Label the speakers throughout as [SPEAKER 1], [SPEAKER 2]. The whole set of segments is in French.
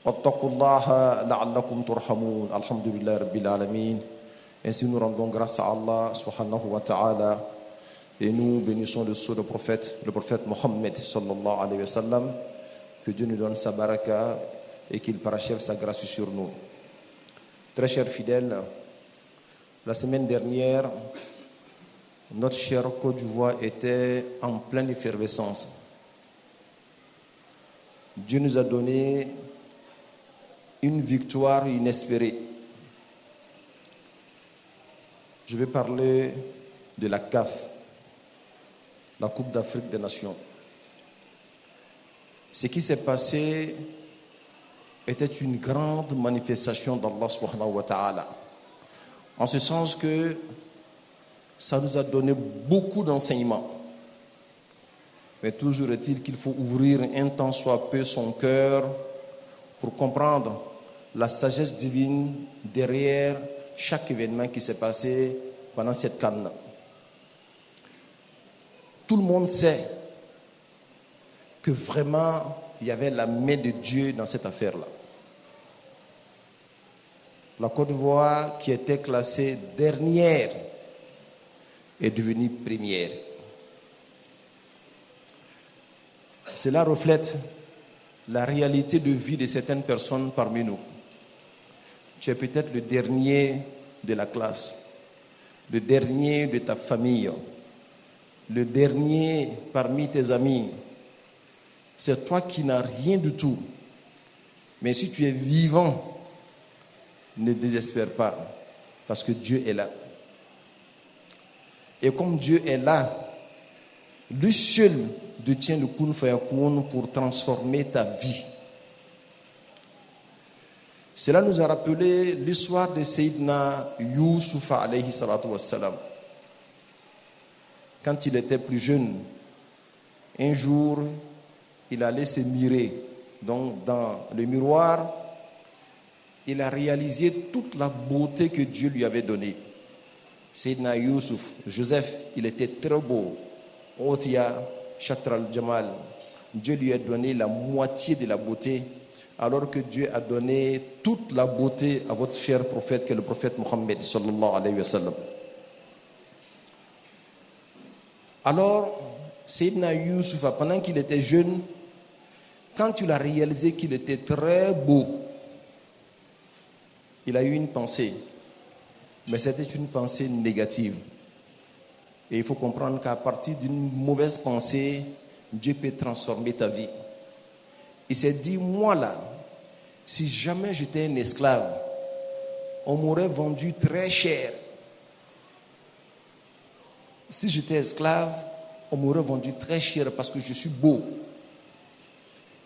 [SPEAKER 1] واتقوا الله لعلكم ترحمون الحمد لله رب العالمين. Ainsi nous rendons grâce à Allah subhanahu wa ta'ala et nous bénissons le sceau du prophète, le prophète Mohammed sallallahu alayhi wa sallam. Que Dieu nous donne sa baraka et qu'il parachève sa grâce sur nous. Très chers fidèles, la semaine dernière, notre chère Côte d'Ivoire était en pleine effervescence. Dieu nous a donné une victoire inespérée. Je vais parler de la CAF, la Coupe d'Afrique des Nations. Ce qui s'est passé était une grande manifestation d'Allah subhanahu wa ta'ala. En ce sens que ça nous a donné beaucoup d'enseignements. Mais toujours est-il qu'il faut ouvrir un tant soit peu son cœur pour comprendre la sagesse divine derrière chaque événement qui s'est passé pendant cette CAN. Tout le monde sait que vraiment il y avait la main de Dieu dans cette affaire-là. La Côte d'Ivoire, qui était classée dernière, est devenue première. Cela reflète la réalité de vie de certaines personnes parmi nous. Tu es peut-être le dernier de la classe, le dernier de ta famille, le dernier parmi tes amis. C'est toi qui n'as rien du tout. Mais si tu es vivant, ne désespère pas, parce que Dieu est là. Et comme Dieu est là, lui seul détient le kun fayakun pour transformer ta vie. Cela nous a rappelé l'histoire de Sayyidina Youssouf alayhi salatu wassalam. Quand il était plus jeune, un jour, il allait se mirer. Donc, dans le miroir, il a réalisé toute la beauté que Dieu lui avait donnée. Sayyidina Youssouf, Joseph, il était très beau. Otia, Shatral Jamal. Dieu lui a donné la moitié de la beauté, alors que Dieu a donné toute la beauté à votre cher prophète, qui est le prophète Mohammed sallallahu alayhi wa sallam. Alors, Sayyidina Youssouf, pendant qu'il était jeune, quand il a réalisé qu'il était très beau, il a eu une pensée, mais c'était une pensée négative. Et il faut comprendre qu'à partir d'une mauvaise pensée, Dieu peut transformer ta vie. Il s'est dit, moi là, si jamais j'étais un esclave, on m'aurait vendu très cher. Si j'étais esclave, on m'aurait vendu très cher parce que je suis beau.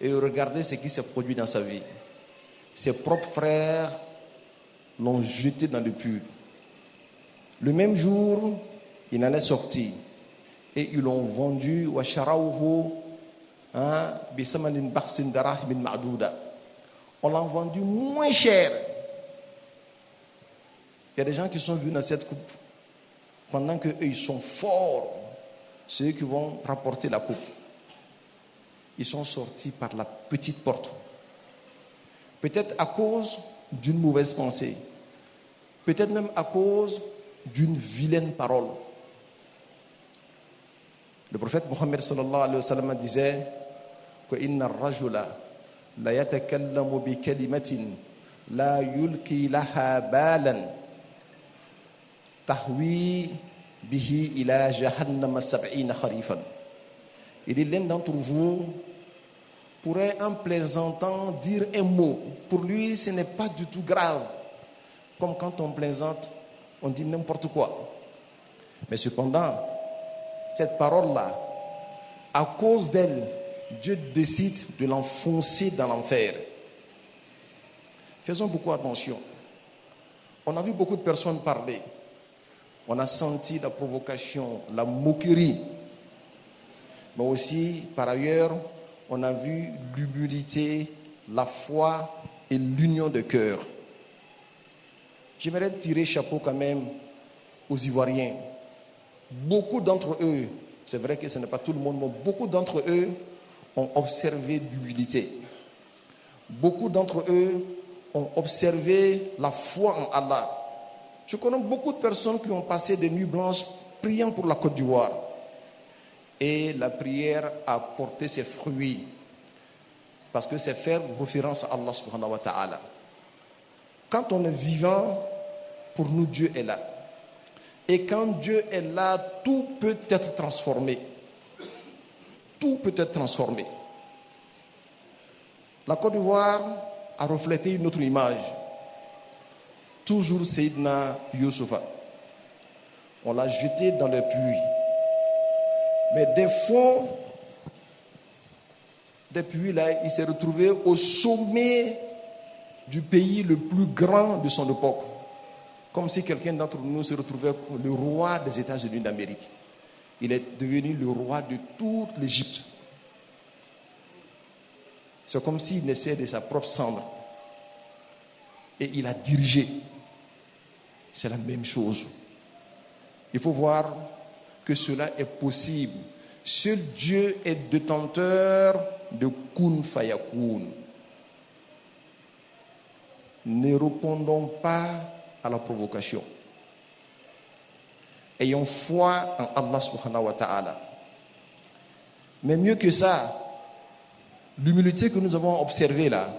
[SPEAKER 1] Et regardez ce qui s'est produit dans sa vie. Ses propres frères l'ont jeté dans le puits. Le même jour, il en est sorti. Et ils l'ont vendu. On l'a vendu moins cher. Il y a des gens qui sont venus dans cette coupe pendant qu'eux, ils sont forts. C'est eux qui vont rapporter la coupe. Ils sont sortis par la petite porte. Peut-être à cause d'une mauvaise pensée. Peut-être même à cause d'une vilaine parole. Le prophète Mohammed sallallahu alayhi wa sallam disait que inna ar-rajula la yatakallamu bi kalimatin la yulqi laha balan tahwi bihi ila jahannam 70 kharifan. Il dit, l'un d'entre vous pourrait en plaisantant dire un mot. Pour lui, ce n'est pas du tout grave. Comme quand on plaisante, on dit n'importe quoi. Mais cependant, cette parole-là, à cause d'elle, Dieu décide de l'enfoncer dans l'enfer. Faisons beaucoup attention. On a vu beaucoup de personnes parler. On a senti la provocation, la moquerie. Mais aussi, par ailleurs, on a vu l'humilité, la foi et l'union de cœur. J'aimerais tirer chapeau quand même aux Ivoiriens. Beaucoup d'entre eux, c'est vrai que ce n'est pas tout le monde, mais beaucoup d'entre eux ont observé l'humilité. Beaucoup d'entre eux ont observé la foi en Allah. Je connais beaucoup de personnes qui ont passé des nuits blanches priant pour la Côte d'Ivoire. Et la prière a porté ses fruits. Parce que c'est faire référence à Allah subhanahu wa ta'ala. Quand on est vivant, pour nous, Dieu est là. Et quand Dieu est là, tout peut être transformé. Tout peut être transformé. La Côte d'Ivoire a reflété une autre image. Toujours Seydina Youssoufa. On l'a jeté dans le puits. Mais des fonds des puits là, il s'est retrouvé au sommet du pays le plus grand de son époque. Comme si quelqu'un d'entre nous se retrouvait le roi des États-Unis d'Amérique. Il est devenu le roi de toute l'Égypte. C'est comme s'il naissait de sa propre cendre. Et il a dirigé. C'est la même chose. Il faut voir que cela est possible. Seul Dieu est détenteur de Kun Fayakoun. Ne répondons pas à la provocation. Ayons foi en Allah subhanahu wa ta'ala. Mais mieux que ça, l'humilité que nous avons observée là,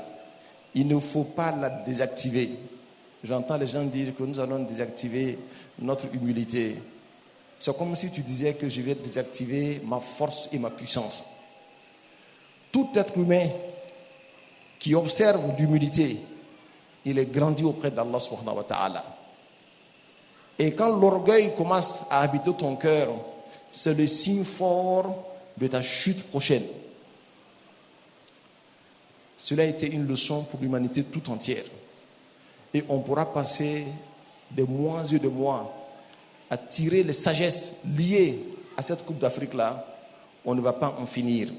[SPEAKER 1] il ne faut pas la désactiver. J'entends les gens dire que nous allons désactiver notre humilité. C'est comme si tu disais que je vais désactiver ma force et ma puissance. Tout être humain qui observe l'humilité, il est grandi auprès d'Allah subhanahu wa ta'ala. Et quand l'orgueil commence à habiter ton cœur, c'est le signe fort de ta chute prochaine. Cela a été une leçon pour l'humanité tout entière. Et on pourra passer des mois et des mois à tirer les sagesses liées à cette Coupe d'Afrique-là. On ne va pas en finir.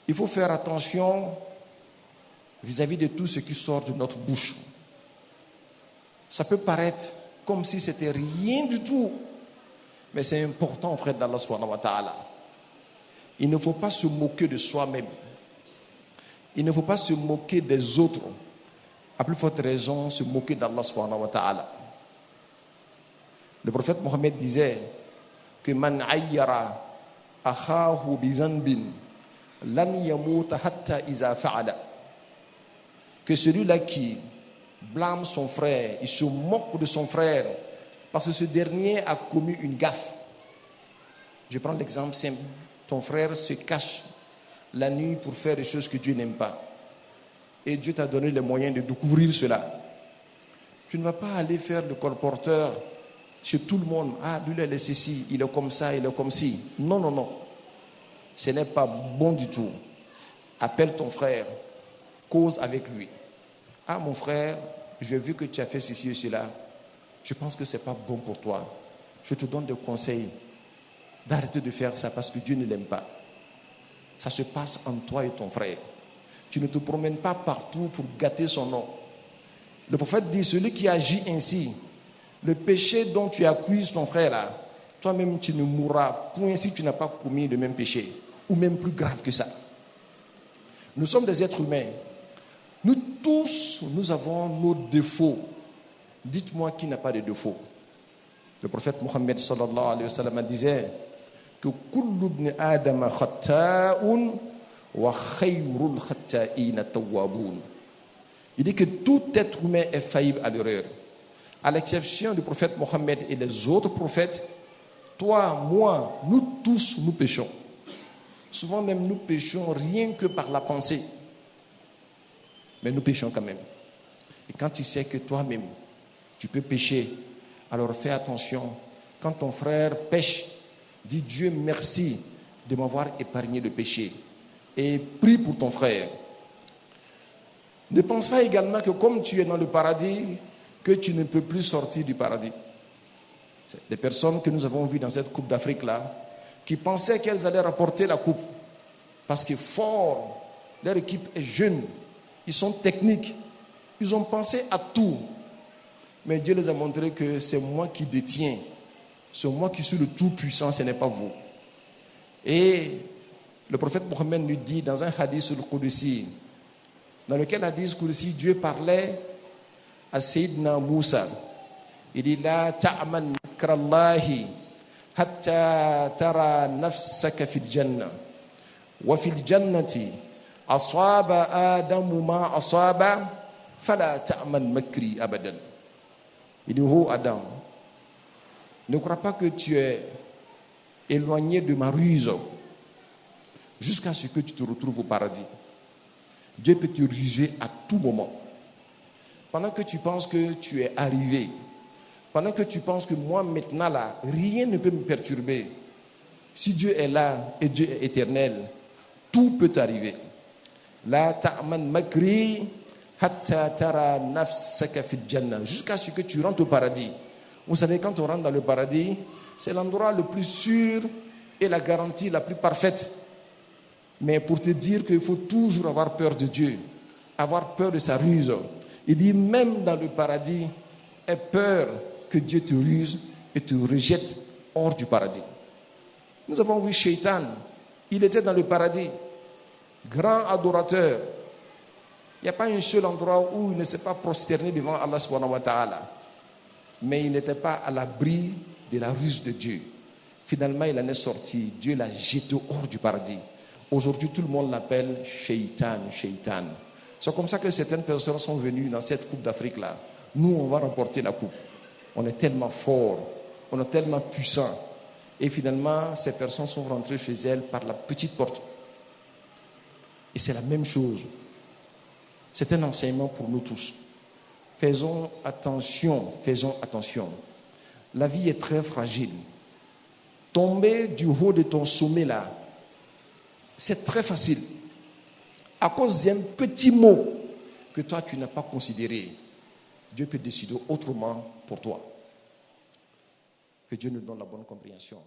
[SPEAKER 1] Il faut faire attention vis-à-vis de tout ce qui sort de notre bouche. Ça peut paraître comme si c'était rien du tout, mais c'est important auprès d'Allah subhanahu wa ta'ala. Il ne faut pas se moquer de soi-même. Il ne faut pas se moquer des autres. À plus forte raison, se moquer d'Allah subhanahu wa ta'ala. Le prophète Mohammed disait que man ayyara akhahu bi zanbin lan yamut hatta iza fa'ala. Que celui-là qui blâme son frère, il se moque de son frère parce que ce dernier a commis une gaffe. Je prends l'exemple simple. Ton frère se cache la nuit pour faire des choses que Dieu n'aime pas. Et Dieu t'a donné les moyens de découvrir cela. Tu ne vas pas aller faire le colporteur chez tout le monde. Ah, lui, il est ceci, il est comme ça, il est comme ci. Non, non, non. Ce n'est pas bon du tout. Appelle ton frère, cause avec lui. Ah, mon frère, j'ai vu que tu as fait ceci et cela. Je pense que ce n'est pas bon pour toi. Je te donne des conseils d'arrêter de faire ça parce que Dieu ne l'aime pas. Ça se passe entre toi et ton frère. Tu ne te promènes pas partout pour gâter son nom. Le prophète dit, celui qui agit ainsi, le péché dont tu accuses ton frère là, toi-même tu ne mourras point si tu n'as pas commis le même péché, ou même plus grave que ça. Nous sommes des êtres humains. Nous tous, nous avons nos défauts. Dites-moi qui n'a pas de défauts. Le prophète Mohammed sallallahu alayhi wa sallam disait que kullu ibn Adam khatta'un wa khayrul khatta'ina tawwabun. Il dit que tout être humain est faillible à l'erreur. À l'exception du prophète Mohammed et des autres prophètes, toi, moi, nous tous, nous péchons. Souvent même, nous péchons rien que par la pensée. Mais nous péchons quand même. Et quand tu sais que toi-même, tu peux pécher, alors fais attention. Quand ton frère pêche, dis Dieu merci de m'avoir épargné le péché. Et prie pour ton frère. Ne pense pas également que comme tu es dans le paradis, que tu ne peux plus sortir du paradis. C'est des personnes que nous avons vues dans cette Coupe d'Afrique-là, qui pensaient qu'elles allaient rapporter la coupe. Parce que fort, leur équipe est jeune, ils sont techniques, ils ont pensé à tout. Mais Dieu les a montré que c'est moi qui détiens, c'est moi qui suis le tout-puissant, ce n'est pas vous. Et le prophète Mohammed nous dit dans un hadith sur le Qudsi, dans lequel hadith Kursi, Dieu parlait à Sayyidina Moussa. Il dit la ta'man makrallahi hatta tara nafsaka fil jannah wa fil jannati asaba adamu ma asaba fala ta'man makri abadan. Il dit oh Adam, ne crois pas que tu es éloigné de ma ruse jusqu'à ce que tu te retrouves au paradis. Dieu peut te ruser à tout moment. Pendant que tu penses que tu es arrivé, pendant que tu penses que moi maintenant là, rien ne peut me perturber. Si Dieu est là et Dieu est éternel, tout peut arriver. La ta'man makri hatta tara nafsaka fil jannah, jusqu'à ce que tu rentres au paradis. Vous savez, quand on rentre dans le paradis, c'est l'endroit le plus sûr et la garantie la plus parfaite. Mais pour te dire qu'il faut toujours avoir peur de Dieu, avoir peur de sa ruse. Il dit même dans le paradis, aie peur que Dieu te ruse et te rejette hors du paradis. Nous avons vu Shaitan, il était dans le paradis, grand adorateur. Il n'y a pas un seul endroit où il ne s'est pas prosterné devant Allah subhanahu wa ta'ala. Mais il n'était pas à l'abri de la ruse de Dieu. Finalement, il en est sorti. Dieu l'a jeté hors du paradis. Aujourd'hui, tout le monde l'appelle Shaitan, Shaitan. C'est comme ça que certaines personnes sont venues dans cette Coupe d'Afrique-là. Nous, on va remporter la Coupe. On est tellement forts, on est tellement puissants. Et finalement, ces personnes sont rentrées chez elles par la petite porte. Et c'est la même chose. C'est un enseignement pour nous tous. Faisons attention, faisons attention. La vie est très fragile. Tomber du haut de ton sommet là, c'est très facile. À cause d'un petit mot que toi tu n'as pas considéré, Dieu peut décider autrement pour toi. Que Dieu nous donne la bonne compréhension.